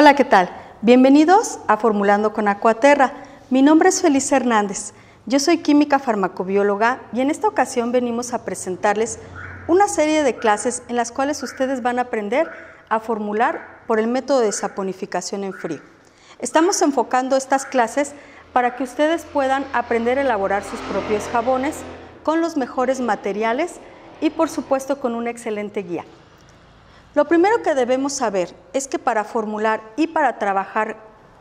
Hola, ¿qué tal? Bienvenidos a Formulando con Aquaterra. Mi nombre es Felicia Hernández. Yo soy química farmacobióloga y en esta ocasión venimos a presentarles una serie de clases en las cuales ustedes van a aprender a formular por el método de saponificación en frío. Estamos enfocando estas clases para que ustedes puedan aprender a elaborar sus propios jabones con los mejores materiales y por supuesto con una excelente guía. Lo primero que debemos saber es que para formular y para trabajar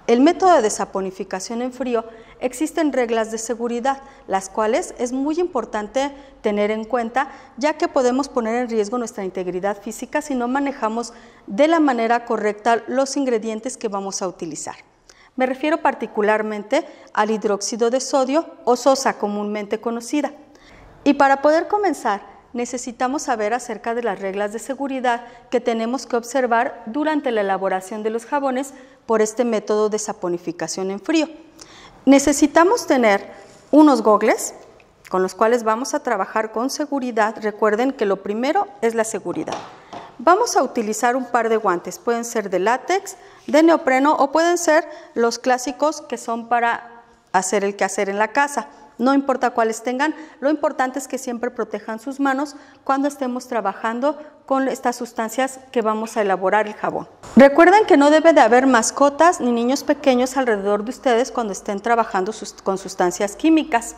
el método de saponificación en frío existen reglas de seguridad, las cuales es muy importante tener en cuenta, ya que podemos poner en riesgo nuestra integridad física si no manejamos de la manera correcta los ingredientes que vamos a utilizar. Me refiero particularmente al hidróxido de sodio o sosa comúnmente conocida. Y para poder comenzar, necesitamos saber acerca de las reglas de seguridad que tenemos que observar durante la elaboración de los jabones por este método de saponificación en frío. Necesitamos tener unos gogles con los cuales vamos a trabajar con seguridad. Recuerden que lo primero es la seguridad. Vamos a utilizar un par de guantes, pueden ser de látex, de neopreno o pueden ser los clásicos que son para hacer el quehacer en la casa. No importa cuáles tengan, lo importante es que siempre protejan sus manos cuando estemos trabajando con estas sustancias que vamos a elaborar el jabón. Recuerden que no debe de haber mascotas ni niños pequeños alrededor de ustedes cuando estén trabajando con sustancias químicas.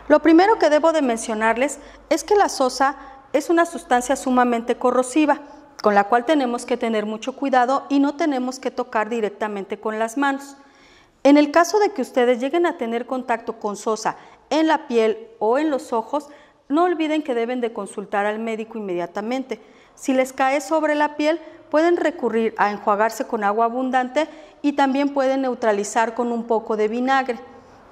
Lo primero que debo de mencionarles es que la sosa es una sustancia sumamente corrosiva, con la cual tenemos que tener mucho cuidado y no tenemos que tocar directamente con las manos. En el caso de que ustedes lleguen a tener contacto con sosa en la piel o en los ojos, no olviden que deben de consultar al médico inmediatamente. Si les cae sobre la piel, pueden recurrir a enjuagarse con agua abundante y también pueden neutralizar con un poco de vinagre.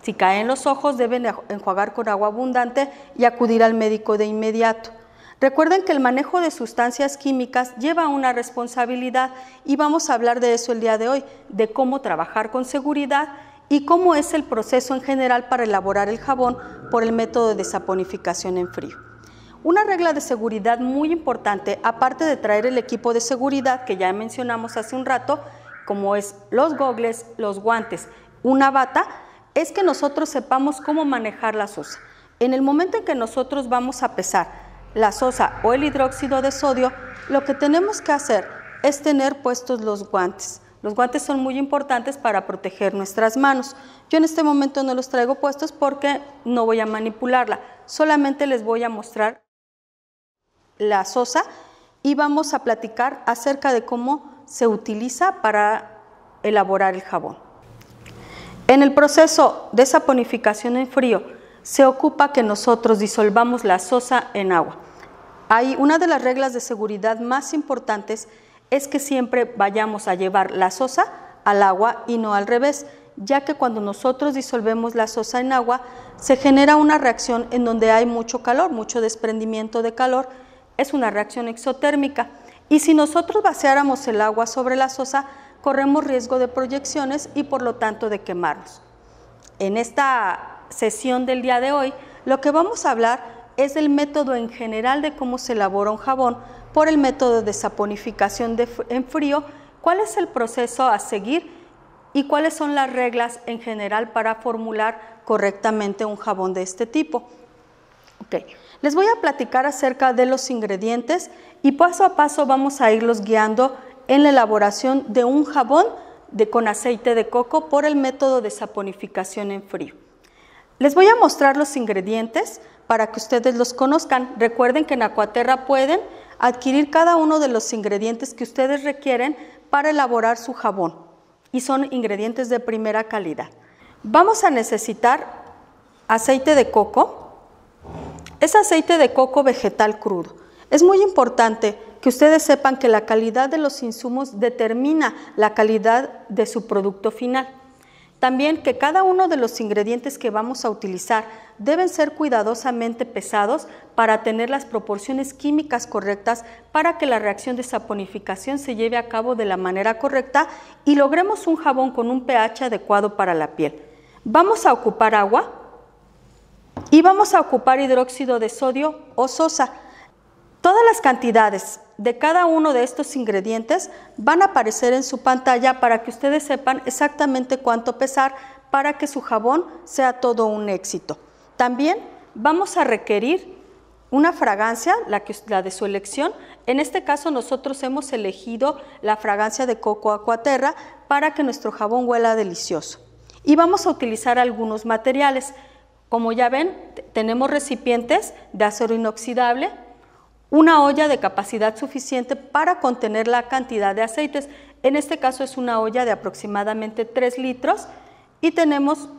Si cae en los ojos, deben enjuagar con agua abundante y acudir al médico de inmediato. Recuerden que el manejo de sustancias químicas lleva una responsabilidad y vamos a hablar de eso el día de hoy, de cómo trabajar con seguridad y cómo es el proceso en general para elaborar el jabón por el método de saponificación en frío. Una regla de seguridad muy importante, aparte de traer el equipo de seguridad que ya mencionamos hace un rato, como es los gogles, los guantes, una bata, es que nosotros sepamos cómo manejar la sosa. En el momento en que nosotros vamos a pesar la sosa o el hidróxido de sodio, lo que tenemos que hacer es tener puestos los guantes. Los guantes son muy importantes para proteger nuestras manos. Yo en este momento no los traigo puestos porque no voy a manipularla, solamente les voy a mostrar la sosa y vamos a platicar acerca de cómo se utiliza para elaborar el jabón. En el proceso de saponificación en frío se ocupa que nosotros disolvamos la sosa en agua. Una de las reglas de seguridad más importantes es que siempre vayamos a llevar la sosa al agua y no al revés, ya que cuando nosotros disolvemos la sosa en agua se genera una reacción en donde hay mucho calor, mucho desprendimiento de calor, es una reacción exotérmica. Y si nosotros vaciáramos el agua sobre la sosa, corremos riesgo de proyecciones y por lo tanto de quemarnos. En esta sesión del día de hoy, lo que vamos a hablar es del método en general de cómo se elabora un jabón por el método de saponificación en frío, cuál es el proceso a seguir y cuáles son las reglas en general para formular correctamente un jabón de este tipo. Les voy a platicar acerca de los ingredientes y paso a paso vamos a irlos guiando en la elaboración de un jabón con aceite de coco por el método de saponificación en frío. Les voy a mostrar los ingredientes para que ustedes los conozcan. Recuerden que en Aquaterra pueden adquirir cada uno de los ingredientes que ustedes requieren para elaborar su jabón y son ingredientes de primera calidad. Vamos a necesitar aceite de coco. Es aceite de coco vegetal crudo. Es muy importante que ustedes sepan que la calidad de los insumos determina la calidad de su producto final. También que cada uno de los ingredientes que vamos a utilizar deben ser cuidadosamente pesados para tener las proporciones químicas correctas para que la reacción de saponificación se lleve a cabo de la manera correcta y logremos un jabón con un pH adecuado para la piel. Vamos a ocupar agua y vamos a ocupar hidróxido de sodio o sosa. Todas las cantidades de cada uno de estos ingredientes van a aparecer en su pantalla para que ustedes sepan exactamente cuánto pesar para que su jabón sea todo un éxito. También vamos a requerir una fragancia, la de su elección. En este caso nosotros hemos elegido la fragancia de Coco Aquaterra para que nuestro jabón huela delicioso. Y vamos a utilizar algunos materiales. Como ya ven, tenemos recipientes de acero inoxidable, una olla de capacidad suficiente para contener la cantidad de aceites. En este caso es una olla de aproximadamente 3 litros y tenemos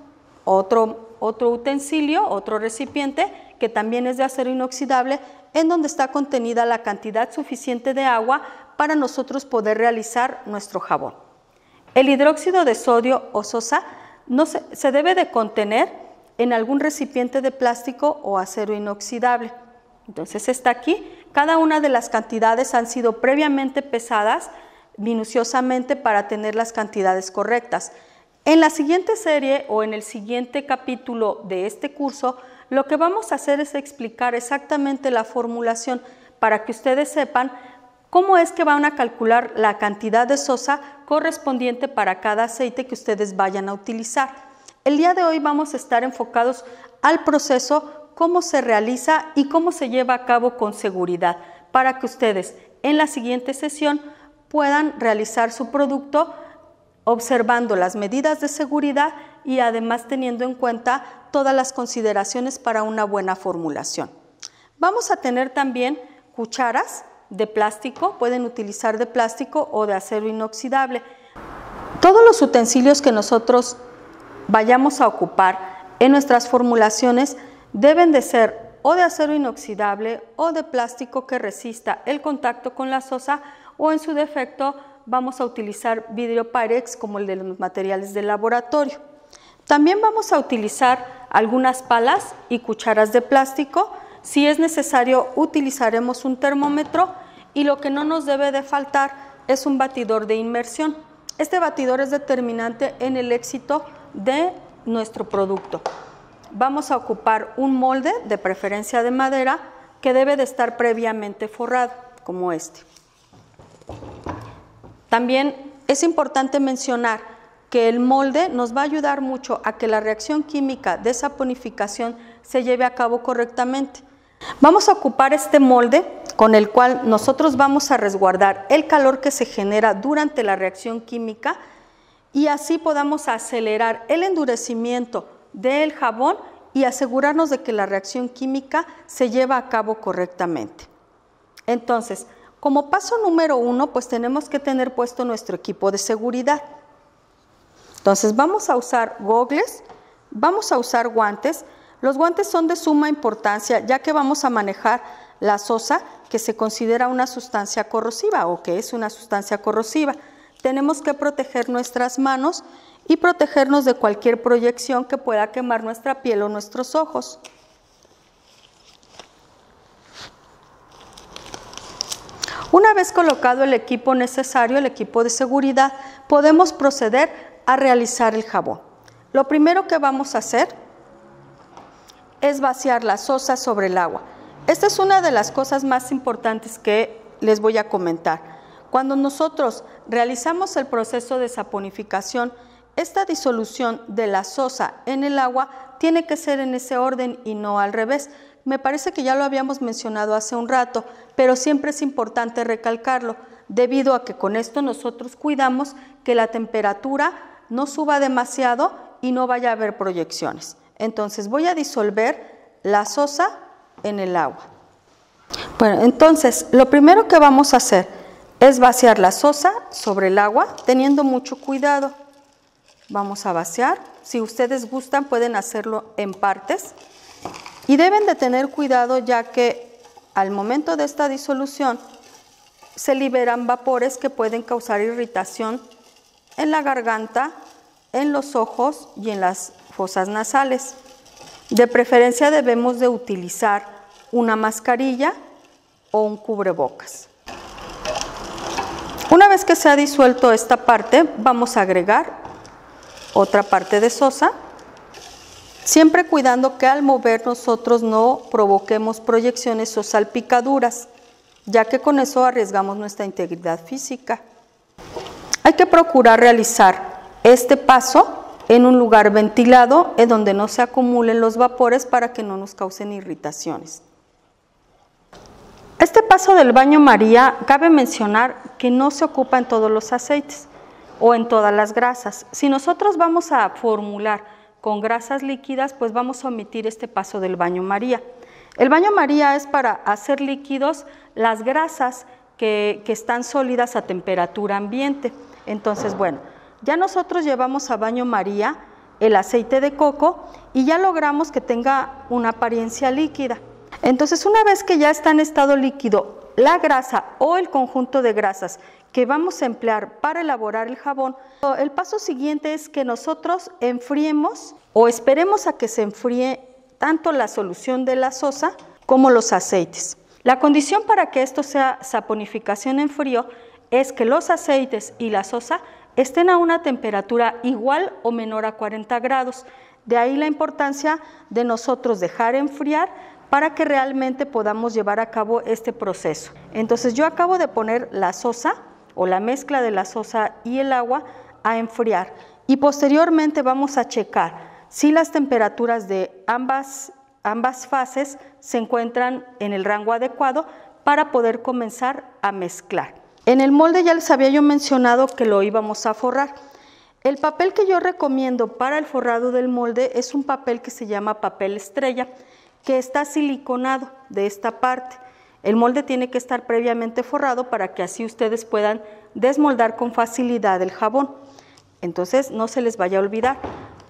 otro utensilio, otro recipiente que también es de acero inoxidable, en donde está contenida la cantidad suficiente de agua para nosotros poder realizar nuestro jabón. El hidróxido de sodio o sosa se debe de contener en algún recipiente de plástico o acero inoxidable. Entonces está aquí. Cada una de las cantidades han sido previamente pesadas minuciosamente para tener las cantidades correctas. En la siguiente serie o en el siguiente capítulo de este curso, lo que vamos a hacer es explicar exactamente la formulación para que ustedes sepan cómo es que van a calcular la cantidad de sosa correspondiente para cada aceite que ustedes vayan a utilizar. El día de hoy vamos a estar enfocados al proceso, cómo se realiza y cómo se lleva a cabo con seguridad, para que ustedes en la siguiente sesión puedan realizar su producto observando las medidas de seguridad y además teniendo en cuenta todas las consideraciones para una buena formulación. Vamos a tener también cucharas de plástico, pueden utilizar de plástico o de acero inoxidable. Todos los utensilios que nosotros vayamos a ocupar en nuestras formulaciones deben de ser o de acero inoxidable o de plástico que resista el contacto con la sosa, o en su defecto vamos a utilizar vidrio Pyrex como el de los materiales de laboratorio. También vamos a utilizar algunas palas y cucharas de plástico. Si es necesario utilizaremos un termómetro y lo que no nos debe de faltar es un batidor de inmersión. Este batidor es determinante en el éxito de nuestro producto. Vamos a ocupar un molde, de preferencia de madera, que debe de estar previamente forrado, como este. También es importante mencionar que el molde nos va a ayudar mucho a que la reacción química de saponificación se lleve a cabo correctamente. Vamos a ocupar este molde con el cual nosotros vamos a resguardar el calor que se genera durante la reacción química y así podamos acelerar el endurecimiento del jabón y asegurarnos de que la reacción química se lleva a cabo correctamente. Entonces, como paso número 1, pues tenemos que tener puesto nuestro equipo de seguridad. Entonces vamos a usar gogles, vamos a usar guantes. Los guantes son de suma importancia ya que vamos a manejar la sosa, que se considera una sustancia corrosiva o que es una sustancia corrosiva. Tenemos que proteger nuestras manos y protegernos de cualquier proyección que pueda quemar nuestra piel o nuestros ojos. Una vez colocado el equipo necesario, el equipo de seguridad, podemos proceder a realizar el jabón. Lo primero que vamos a hacer es vaciar la sosa sobre el agua. Esta es una de las cosas más importantes que les voy a comentar. Cuando nosotros realizamos el proceso de saponificación, esta disolución de la sosa en el agua tiene que ser en ese orden y no al revés. Me parece que ya lo habíamos mencionado hace un rato, pero siempre es importante recalcarlo, debido a que con esto nosotros cuidamos que la temperatura no suba demasiado y no vaya a haber proyecciones. Entonces voy a disolver la sosa en el agua. Bueno, entonces lo primero que vamos a hacer es vaciar la sosa sobre el agua, teniendo mucho cuidado. Vamos a vaciar. Si ustedes gustan pueden hacerlo en partes. Y deben de tener cuidado ya que al momento de esta disolución se liberan vapores que pueden causar irritación en la garganta, en los ojos y en las fosas nasales. De preferencia debemos de utilizar una mascarilla o un cubrebocas. Una vez que se ha disuelto esta parte, vamos a agregar otra parte de sosa, siempre cuidando que al mover nosotros no provoquemos proyecciones o salpicaduras. ya que con eso arriesgamos nuestra integridad física. Hay que procurar realizar este paso en un lugar ventilado, en donde no se acumulen los vapores para que no nos causen irritaciones. Este paso del baño María, cabe mencionar que no se ocupa en todos los aceites o en todas las grasas. Si nosotros vamos a formular con grasas líquidas, pues vamos a omitir este paso del baño María. El baño María es para hacer líquidos las grasas que están sólidas a temperatura ambiente. Entonces, bueno, ya nosotros llevamos a baño María el aceite de coco y ya logramos que tenga una apariencia líquida. Entonces, una vez que ya está en estado líquido la grasa o el conjunto de grasas que vamos a emplear para elaborar el jabón, el paso siguiente es que nosotros enfriemos o esperemos a que se enfríe tanto la solución de la sosa como los aceites. La condición para que esto sea saponificación en frío es que los aceites y la sosa estén a una temperatura igual o menor a 40 grados. De ahí la importancia de nosotros dejar enfriar para que realmente podamos llevar a cabo este proceso. Entonces yo acabo de poner la sosa o la mezcla de la sosa y el agua a enfriar y posteriormente vamos a checar si las temperaturas de ambas fases se encuentran en el rango adecuado para poder comenzar a mezclar. En el molde ya les había yo mencionado que lo íbamos a forrar. El papel que yo recomiendo para el forrado del molde es un papel que se llama papel estrella, que está siliconado de esta parte. El molde tiene que estar previamente forrado para que así ustedes puedan desmoldar con facilidad el jabón. Entonces no se les vaya a olvidar,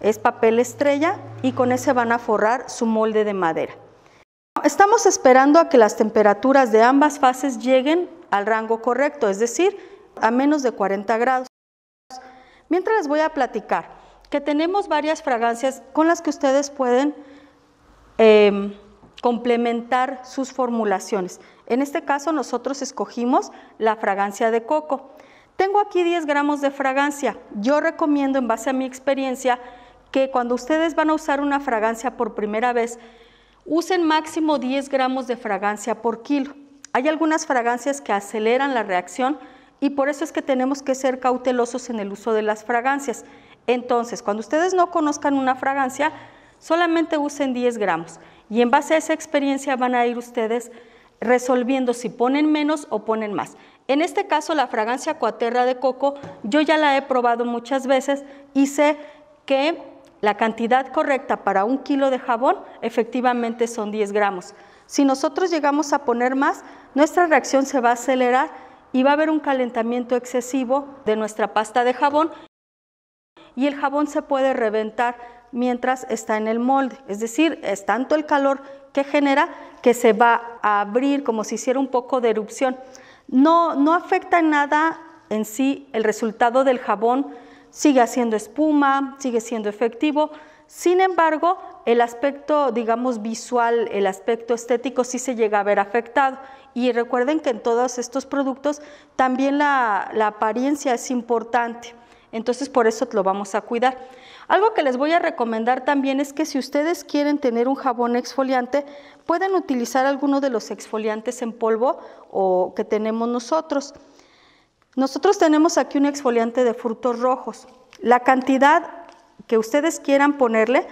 es papel estrella y con ese van a forrar su molde de madera. Estamos esperando a que las temperaturas de ambas fases lleguen al rango correcto, es decir, a menos de 40 grados. Mientras les voy a platicar que tenemos varias fragancias con las que ustedes pueden complementar sus formulaciones. En este caso nosotros escogimos la fragancia de coco. Tengo aquí 10 gramos de fragancia. Yo recomiendo, en base a mi experiencia, que cuando ustedes van a usar una fragancia por primera vez, usen máximo 10 gramos de fragancia por kilo. Hay algunas fragancias que aceleran la reacción y por eso es que tenemos que ser cautelosos en el uso de las fragancias. Entonces, cuando ustedes no conozcan una fragancia, solamente usen 10 gramos y en base a esa experiencia van a ir ustedes resolviendo si ponen menos o ponen más. En este caso, la fragancia Aquaterra de coco, yo ya la he probado muchas veces y sé que la cantidad correcta para 1 kilo de jabón efectivamente son 10 gramos. Si nosotros llegamos a poner más, nuestra reacción se va a acelerar y va a haber un calentamiento excesivo de nuestra pasta de jabón y el jabón se puede reventar mientras está en el molde, es decir, es tanto el calor que genera que se va a abrir como si hiciera un poco de erupción. No afecta en nada en sí el resultado del jabón, sigue haciendo espuma, sigue siendo efectivo. Sin embargo, el aspecto, digamos, visual, el aspecto estético sí se llega a ver afectado. Y recuerden que en todos estos productos también la apariencia es importante. Entonces, por eso lo vamos a cuidar. Algo que les voy a recomendar también es que si ustedes quieren tener un jabón exfoliante, pueden utilizar alguno de los exfoliantes en polvo o que tenemos nosotros. Nosotros tenemos aquí un exfoliante de frutos rojos. La cantidad que ustedes quieran ponerle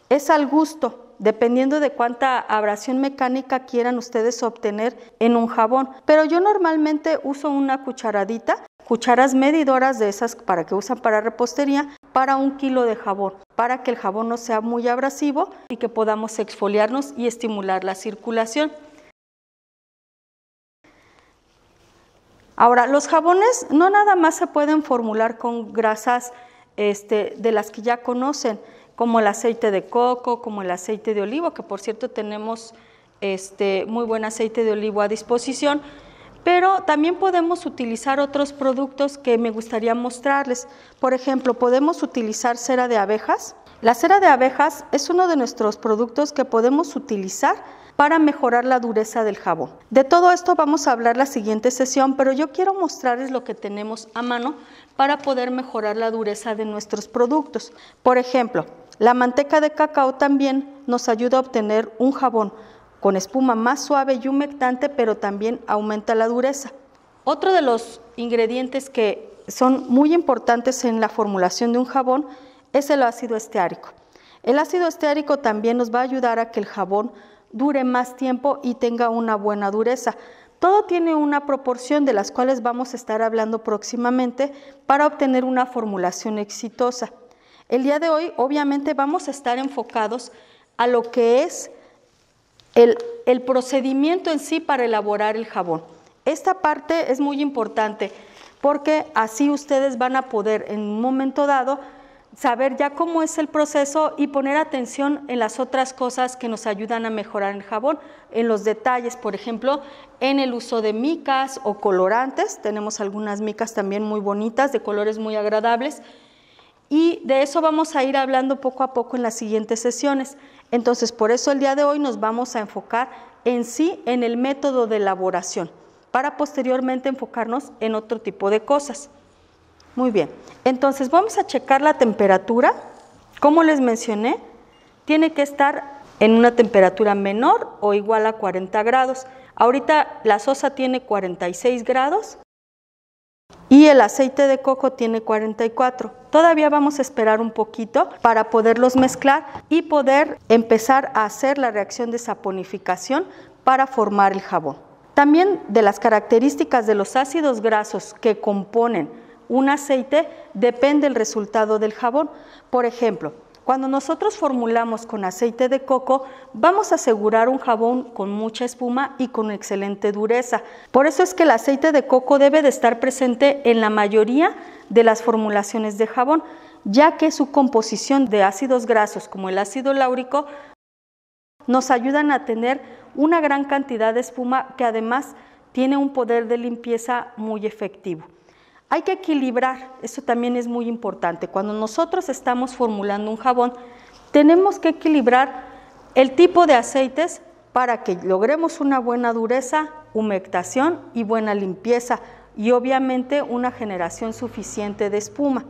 es al gusto, dependiendo de cuánta abrasión mecánica quieran ustedes obtener en un jabón. Pero yo normalmente uso una cucharadita, cucharas medidoras de esas para que usan para repostería, para 1 kilo de jabón, para que el jabón no sea muy abrasivo y que podamos exfoliarnos y estimular la circulación. Ahora, los jabones no nada más se pueden formular con grasas de las que ya conocen, como el aceite de coco, como el aceite de olivo, que por cierto tenemos muy buen aceite de olivo a disposición, pero también podemos utilizar otros productos que me gustaría mostrarles. Por ejemplo, podemos utilizar cera de abejas. La cera de abejas es uno de nuestros productos que podemos utilizar para mejorar la dureza del jabón. De todo esto vamos a hablar la siguiente sesión, pero yo quiero mostrarles lo que tenemos a mano para poder mejorar la dureza de nuestros productos. Por ejemplo, la manteca de cacao también nos ayuda a obtener un jabón con espuma más suave y humectante, pero también aumenta la dureza. Otro de los ingredientes que son muy importantes en la formulación de un jabón es el ácido esteárico. El ácido esteárico también nos va a ayudar a que el jabón dure más tiempo y tenga una buena dureza. Todo tiene una proporción de las cuales vamos a estar hablando próximamente para obtener una formulación exitosa. El día de hoy obviamente vamos a estar enfocados a lo que es el procedimiento en sí para elaborar el jabón. Esta parte es muy importante porque así ustedes van a poder en un momento dado saber ya cómo es el proceso y poner atención en las otras cosas que nos ayudan a mejorar el jabón, en los detalles, por ejemplo, en el uso de micas o colorantes. Tenemos algunas micas también muy bonitas, de colores muy agradables, y de eso vamos a ir hablando poco a poco en las siguientes sesiones. Entonces, por eso el día de hoy nos vamos a enfocar en sí en el método de elaboración, para posteriormente enfocarnos en otro tipo de cosas. Muy bien, entonces vamos a checar la temperatura. Como les mencioné, tiene que estar en una temperatura menor o igual a 40 grados. Ahorita la sosa tiene 46 grados y el aceite de coco tiene 44. Todavía vamos a esperar un poquito para poderlos mezclar y poder empezar a hacer la reacción de saponificación para formar el jabón. También de las características de los ácidos grasos que componen un aceite depende el resultado del jabón. Por ejemplo, cuando nosotros formulamos con aceite de coco, vamos a asegurar un jabón con mucha espuma y con excelente dureza. Por eso es que el aceite de coco debe de estar presente en la mayoría de las formulaciones de jabón, ya que su composición de ácidos grasos como el ácido láurico nos ayudan a tener una gran cantidad de espuma que además tiene un poder de limpieza muy efectivo. Hay que equilibrar, eso también es muy importante. Cuando nosotros estamos formulando un jabón, tenemos que equilibrar el tipo de aceites para que logremos una buena dureza, humectación y buena limpieza y obviamente una generación suficiente de espuma.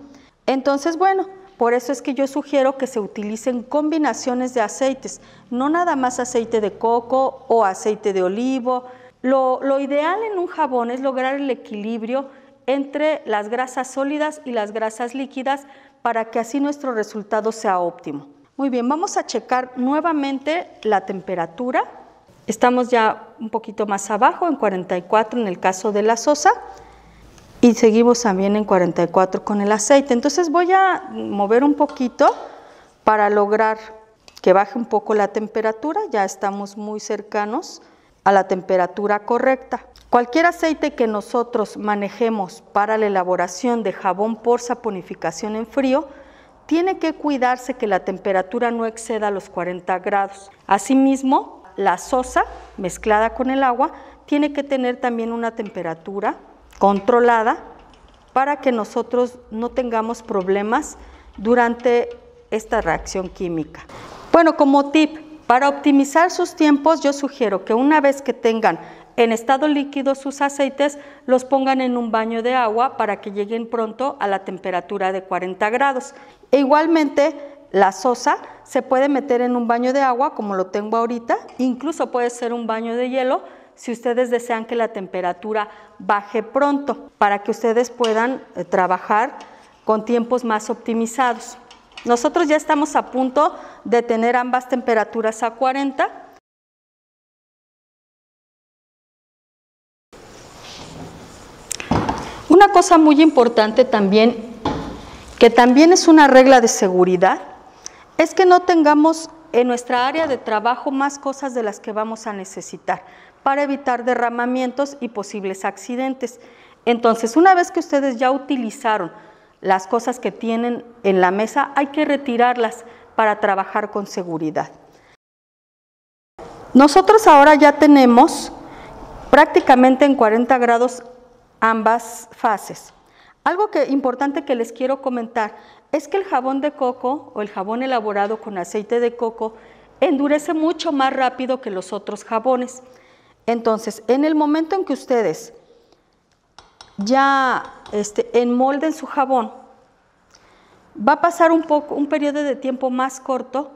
Entonces, bueno, por eso es que yo sugiero que se utilicen combinaciones de aceites, no nada más aceite de coco o aceite de olivo. Lo ideal en un jabón es lograr el equilibrio entre las grasas sólidas y las grasas líquidas para que así nuestro resultado sea óptimo. Muy bien, vamos a checar nuevamente la temperatura. Estamos ya un poquito más abajo, en 44 en el caso de la sosa, y seguimos también en 44 con el aceite. Entonces voy a mover un poquito para lograr que baje un poco la temperatura. Ya estamos muy cercanos a la temperatura correcta. Cualquier aceite que nosotros manejemos para la elaboración de jabón por saponificación en frío, tiene que cuidarse que la temperatura no exceda los 40 grados. Asimismo, la sosa mezclada con el agua tiene que tener también una temperatura controlada para que nosotros no tengamos problemas durante esta reacción química. Bueno, como tip, para optimizar sus tiempos, yo sugiero que una vez que tengan en estado líquido sus aceites, los pongan en un baño de agua para que lleguen pronto a la temperatura de 40 grados. E igualmente, la sosa se puede meter en un baño de agua, como lo tengo ahorita, incluso puede ser un baño de hielo, si ustedes desean que la temperatura baje pronto, para que ustedes puedan trabajar con tiempos más optimizados. Nosotros ya estamos a punto de tener ambas temperaturas a 40. Una cosa muy importante también, que también es una regla de seguridad, es que no tengamos en nuestra área de trabajo más cosas de las que vamos a necesitar para evitar derramamientos y posibles accidentes. Entonces, una vez que ustedes ya utilizaron las cosas que tienen en la mesa, hay que retirarlas para trabajar con seguridad. Nosotros ahora ya tenemos prácticamente en 40 grados ambas fases. Algo importante que les quiero comentar es que el jabón de coco o el jabón elaborado con aceite de coco endurece mucho más rápido que los otros jabones. Entonces, en el momento en que ustedes ya enmolden su jabón, va a pasar un periodo de tiempo más corto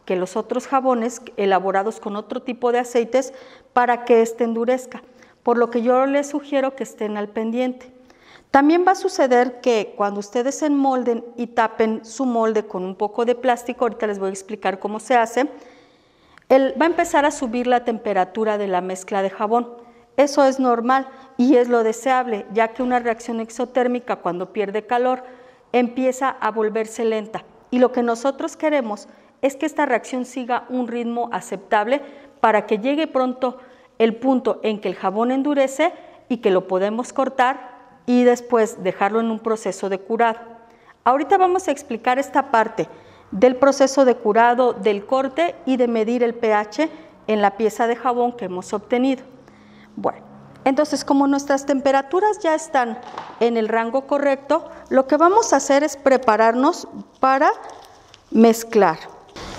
que los otros jabones elaborados con otro tipo de aceites para que éste endurezca, por lo que yo les sugiero que estén al pendiente. También va a suceder que cuando ustedes enmolden y tapen su molde con un poco de plástico, ahorita les voy a explicar cómo se hace, va a empezar a subir la temperatura de la mezcla de jabón. Eso es normal y es lo deseable, ya que una reacción exotérmica cuando pierde calor empieza a volverse lenta. Y lo que nosotros queremos es que esta reacción siga un ritmo aceptable para que llegue pronto el punto en que el jabón endurece y que lo podemos cortar y después dejarlo en un proceso de curado. Ahorita vamos a explicar esta parte del proceso de curado, del corte y de medir el pH en la pieza de jabón que hemos obtenido. Bueno, entonces como nuestras temperaturas ya están en el rango correcto, lo que vamos a hacer es prepararnos para mezclar.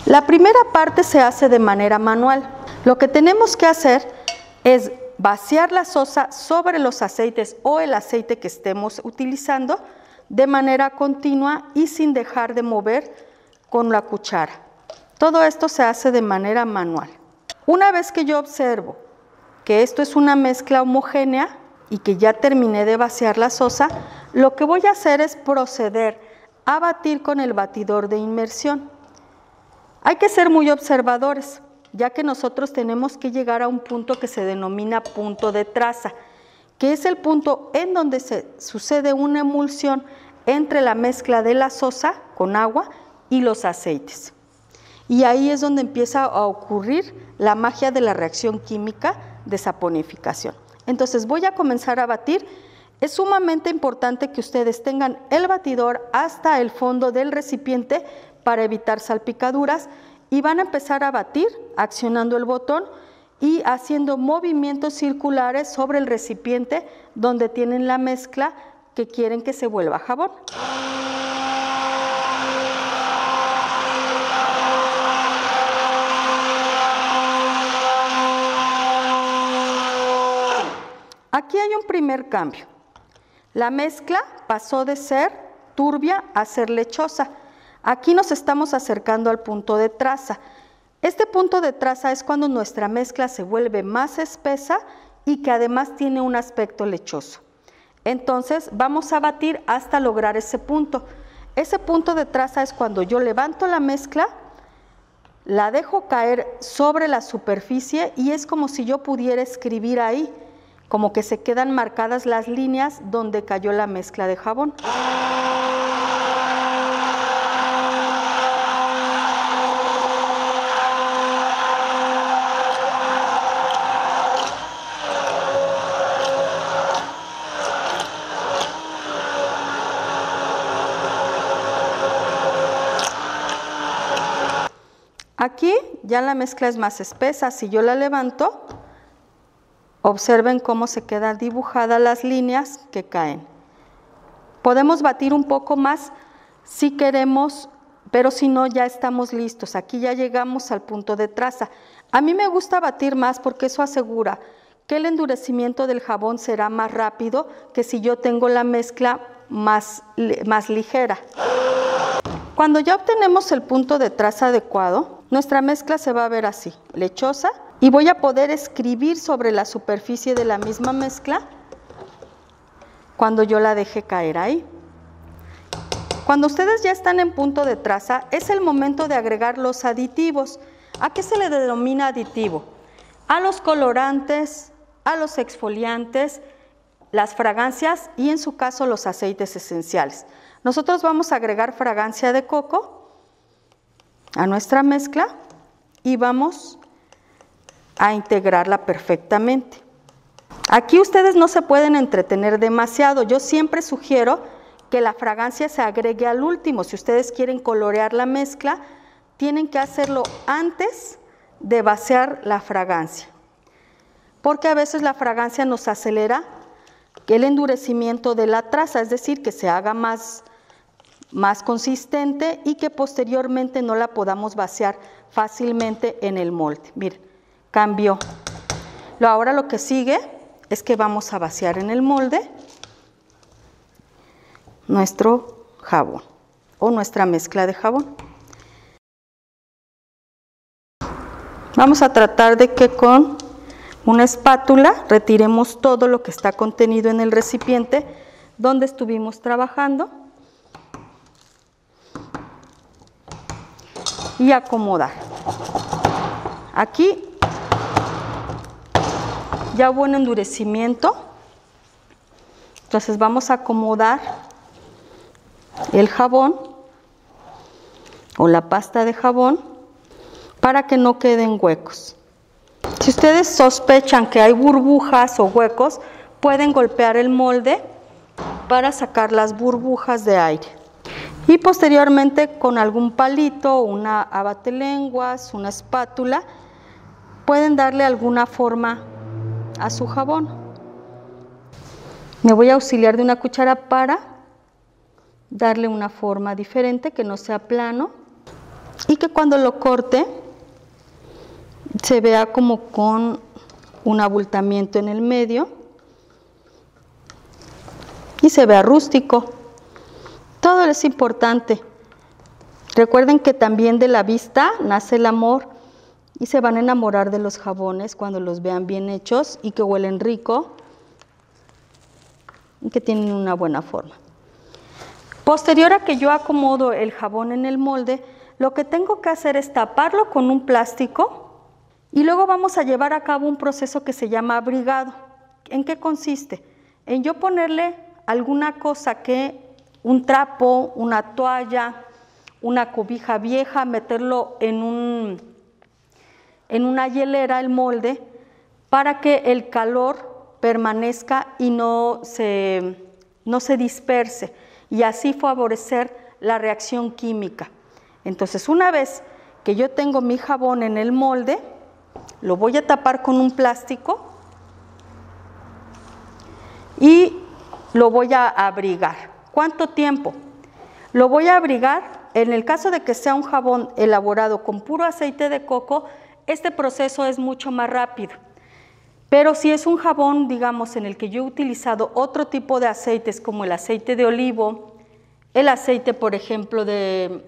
La primera parte se hace de manera manual. Lo que tenemos que hacer es vaciar la sosa sobre los aceites o el aceite que estemos utilizando de manera continua y sin dejar de mover con la cuchara. Todo esto se hace de manera manual. Una vez que yo observo que esto es una mezcla homogénea y que ya terminé de vaciar la sosa, lo que voy a hacer es proceder a batir con el batidor de inmersión. Hay que ser muy observadores, ya que nosotros tenemos que llegar a un punto que se denomina punto de traza, que es el punto en donde se sucede una emulsión entre la mezcla de la sosa con agua y los aceites. Y ahí es donde empieza a ocurrir la magia de la reacción química de saponificación. Entonces voy a comenzar a batir. Es sumamente importante que ustedes tengan el batidor hasta el fondo del recipiente para evitar salpicaduras y van a empezar a batir accionando el botón y haciendo movimientos circulares sobre el recipiente donde tienen la mezcla que quieren que se vuelva jabón. Aquí hay un primer cambio. La mezcla pasó de ser turbia a ser lechosa. Aquí nos estamos acercando al punto de traza. Este punto de traza es cuando nuestra mezcla se vuelve más espesa y que además tiene un aspecto lechoso. Entonces vamos a batir hasta lograr ese punto. Ese punto de traza es cuando yo levanto la mezcla, la dejo caer sobre la superficie y es como si yo pudiera escribir ahí, como que se quedan marcadas las líneas donde cayó la mezcla de jabón. Aquí ya la mezcla es más espesa. Si yo la levanto, observen cómo se quedan dibujadas las líneas que caen. Podemos batir un poco más si queremos, pero si no, ya estamos listos. Aquí ya llegamos al punto de traza. A mí me gusta batir más porque eso asegura que el endurecimiento del jabón será más rápido que si yo tengo la mezcla más ligera. Cuando ya obtenemos el punto de traza adecuado, nuestra mezcla se va a ver así, lechosa, y voy a poder escribir sobre la superficie de la misma mezcla cuando yo la deje caer ahí. Cuando ustedes ya están en punto de traza, es el momento de agregar los aditivos. ¿A qué se le denomina aditivo? A los colorantes, a los exfoliantes, las fragancias y en su caso los aceites esenciales. Nosotros vamos a agregar fragancia de coco a nuestra mezcla y vamos a integrarla perfectamente. Aquí ustedes no se pueden entretener demasiado. Yo siempre sugiero que la fragancia se agregue al último. Si ustedes quieren colorear la mezcla, tienen que hacerlo antes de vaciar la fragancia, porque a veces la fragancia nos acelera el endurecimiento de la traza, es decir, que se haga más consistente y que posteriormente no la podamos vaciar fácilmente en el molde. Miren, cambió. Ahora lo que sigue es que vamos a vaciar en el molde nuestro jabón o nuestra mezcla de jabón. Vamos a tratar de que con una espátula retiremos todo lo que está contenido en el recipiente donde estuvimos trabajando y acomodar. Aquí ya hubo un endurecimiento, entonces vamos a acomodar el jabón o la pasta de jabón para que no queden huecos. Si ustedes sospechan que hay burbujas o huecos, pueden golpear el molde para sacar las burbujas de aire. Y posteriormente con algún palito, una abatelenguas, una espátula, pueden darle alguna forma a su jabón. Me voy a auxiliar de una cuchara para darle una forma diferente, que no sea plano y que cuando lo corte se vea como con un abultamiento en el medio y se vea rústico. Todo es importante. Recuerden que también de la vista nace el amor y se van a enamorar de los jabones cuando los vean bien hechos y que huelen rico y que tienen una buena forma. Posterior a que yo acomodo el jabón en el molde, lo que tengo que hacer es taparlo con un plástico y luego vamos a llevar a cabo un proceso que se llama abrigado. ¿En qué consiste? En yo ponerle alguna cosa un trapo, una toalla, una cobija vieja, meterlo en una hielera, el molde, para que el calor permanezca y no se disperse y así favorecer la reacción química. Entonces, una vez que yo tengo mi jabón en el molde, lo voy a tapar con un plástico y lo voy a abrigar. ¿Cuánto tiempo? Lo voy a abrigar, en el caso de que sea un jabón elaborado con puro aceite de coco, este proceso es mucho más rápido. Pero si es un jabón, digamos, en el que yo he utilizado otro tipo de aceites como el aceite de olivo, el aceite, por ejemplo, de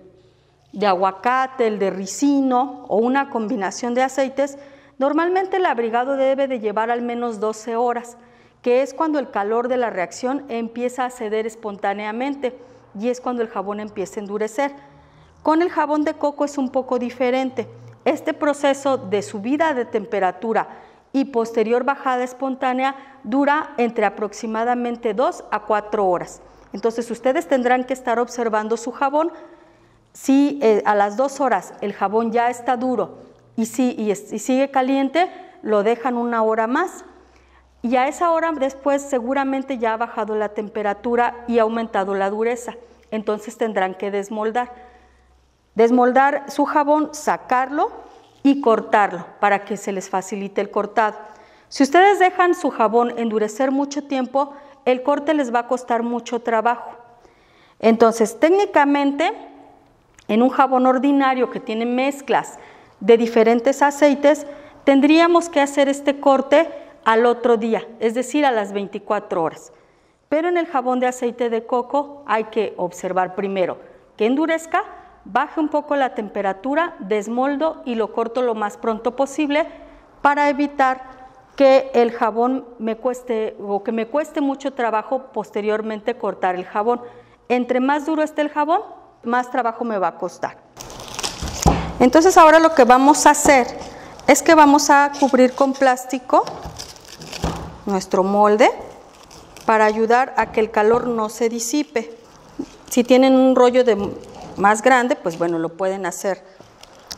aguacate, el de ricino o una combinación de aceites, normalmente el abrigado debe de llevar al menos 12 horas, que es cuando el calor de la reacción empieza a ceder espontáneamente y es cuando el jabón empieza a endurecer. Con el jabón de coco es un poco diferente. Este proceso de subida de temperatura y posterior bajada espontánea dura entre aproximadamente 2 a 4 horas. Entonces ustedes tendrán que estar observando su jabón. Si a las 2 horas el jabón ya está duro y sigue caliente, lo dejan 1 hora más y a esa hora después seguramente ya ha bajado la temperatura y ha aumentado la dureza. Entonces tendrán que desmoldar su jabón, sacarlo y cortarlo para que se les facilite el cortado. Si ustedes dejan su jabón endurecer mucho tiempo, el corte les va a costar mucho trabajo. Entonces, técnicamente, en un jabón ordinario que tiene mezclas de diferentes aceites, tendríamos que hacer este corte al otro día, es decir, a las 24 horas. Pero en el jabón de aceite de coco hay que observar primero que endurezca, baje un poco la temperatura, desmoldo y lo corto lo más pronto posible para evitar que el jabón me cueste mucho trabajo posteriormente cortar el jabón. Entre más duro esté el jabón, más trabajo me va a costar. Entonces ahora lo que vamos a hacer es que vamos a cubrir con plástico nuestro molde para ayudar a que el calor no se disipe. Si tienen un rollo más grande, pues bueno, lo pueden hacer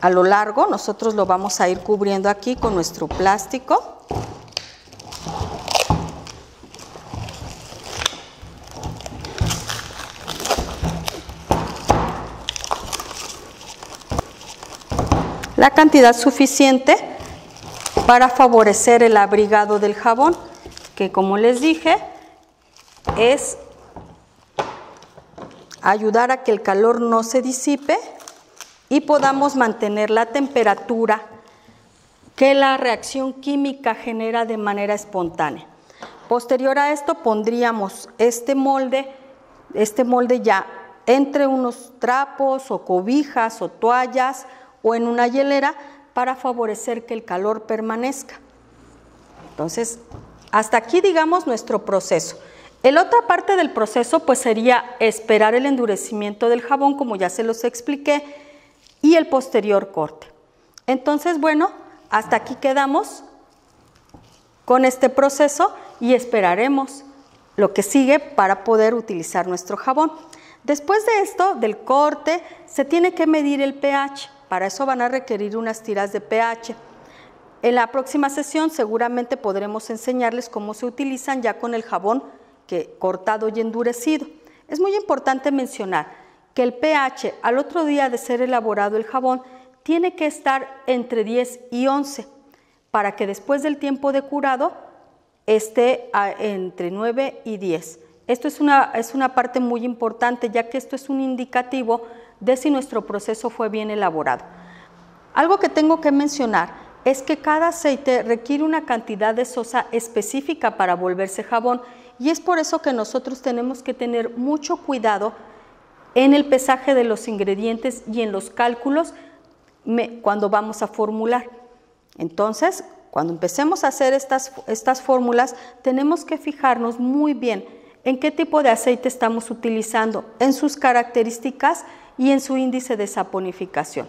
a lo largo. Nosotros lo vamos a ir cubriendo aquí con nuestro plástico. La cantidad suficiente para favorecer el abrigado del jabón, que como les dije, es ayudar a que el calor no se disipe y podamos mantener la temperatura que la reacción química genera de manera espontánea. Posterior a esto pondríamos este molde ya entre unos trapos o cobijas o toallas o en una hielera para favorecer que el calor permanezca. Entonces, hasta aquí digamos nuestro proceso. La otra parte del proceso pues sería esperar el endurecimiento del jabón, como ya se los expliqué, y el posterior corte. Entonces, bueno, hasta aquí quedamos con este proceso y esperaremos lo que sigue para poder utilizar nuestro jabón. Después de esto, del corte, se tiene que medir el pH. Para eso van a requerir unas tiras de pH. En la próxima sesión seguramente podremos enseñarles cómo se utilizan ya con el jabón cortado y endurecido. Es muy importante mencionar que el pH al otro día de ser elaborado el jabón tiene que estar entre 10 y 11 para que después del tiempo de curado esté entre 9 y 10. Esto es una parte muy importante, ya que esto es un indicativo de si nuestro proceso fue bien elaborado. Algo que tengo que mencionar es que cada aceite requiere una cantidad de sosa específica para volverse jabón, y es por eso que nosotros tenemos que tener mucho cuidado en el pesaje de los ingredientes y en los cálculos cuando vamos a formular. Entonces, cuando empecemos a hacer estas fórmulas, tenemos que fijarnos muy bien en qué tipo de aceite estamos utilizando, en sus características y en su índice de saponificación.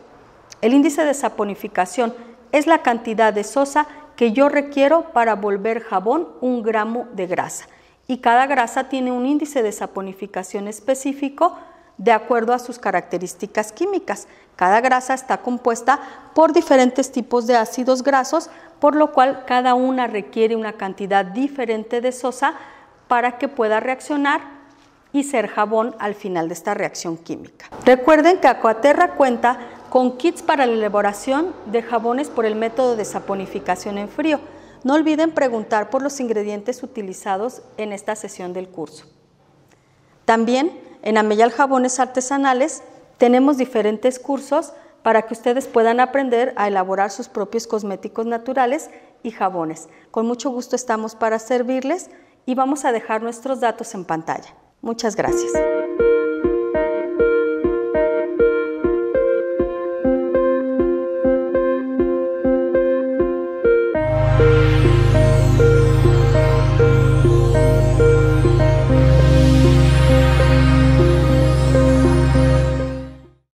El índice de saponificación es la cantidad de sosa que yo requiero para volver jabón 1 gramo de grasa. Y cada grasa tiene un índice de saponificación específico de acuerdo a sus características químicas. Cada grasa está compuesta por diferentes tipos de ácidos grasos, por lo cual cada una requiere una cantidad diferente de sosa para que pueda reaccionar y ser jabón al final de esta reacción química. Recuerden que Aquaterra cuenta con kits para la elaboración de jabones por el método de saponificación en frío. No olviden preguntar por los ingredientes utilizados en esta sesión del curso. También en Ameyal Jabones Artesanales tenemos diferentes cursos para que ustedes puedan aprender a elaborar sus propios cosméticos naturales y jabones. Con mucho gusto estamos para servirles y vamos a dejar nuestros datos en pantalla. Muchas gracias.